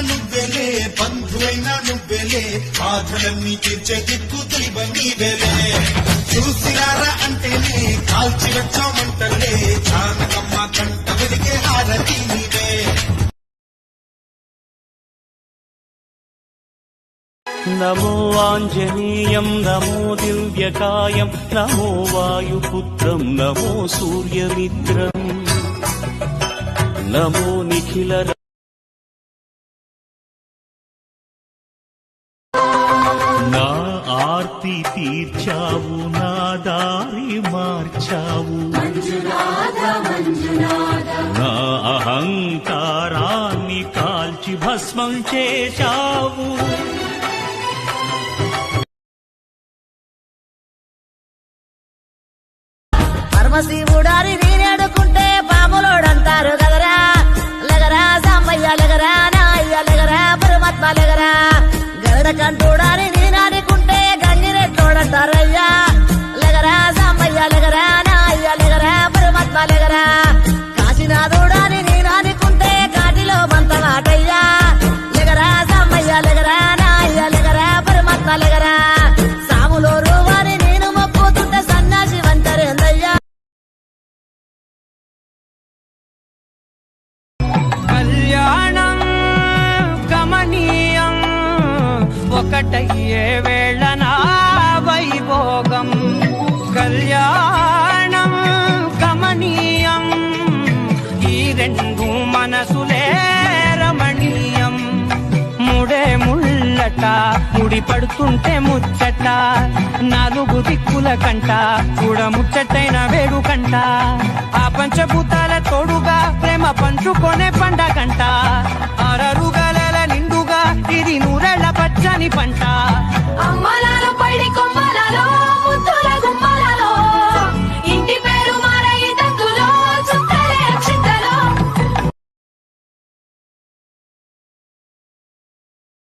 నువ్వెలే బంధువైనా నువ్వెలే బాధలన్నీ తీర్చే దిక్కు దైవం నీవెలే చూసినారా అంటేనే కాల్చి వచ్చామంటలే జానకమ్మ కంట వెలిగే హారతి నీవే నమో ఆంజనేయం నమో దివ్యకాయం నమో వాయుపుత్రం నమో సూర్యమిత్రం నమో నిఖిల నా ఆర్తి తీర్చావు నా దారి మార్చావు నా అహంకారాన్ని కాల్చి భస్మం చేశావు పరమశివుడారి నేనేడుకుంటే పాములోడంటారు కదరా లగరా సాంబయ్య లగరా నాయ్య లగరా పరమాత్మ లగరా గరుడ కంటూడారి నేనాడుకుంటే గంగిరెట్లోడంటారయ్యా లగరా సాంబయ్య లగరా నాయ్య లగరా పరమాత్మ లగరా కాశీనాథుడారి నేనాడుకుంటే కాటిలో మంతమాటయ్యా లగరా సాంబయ్య లగరా నాయ్య లగరా పరమాత్మ లగరా సాములో రూవారి నేను మొక్కుతుంటే సన్నాసి వంటరేందయ్యా కళ్యాణం గమనీయం ఒకటయ్యే వేళ నా వైభోగం కళ్యాణం గమనీయం ఈ రెండు మనసులే రమణీయం ముడే ముళ్ళట ముడి పడుతుంటే ముచ్చట నాలుగు దిక్కుల కంట చూడ ముచ్చటైన వేడుకంట ఆ పంచభూతాల తోడుగా ప్రేమ పంచుకొనే పండగంట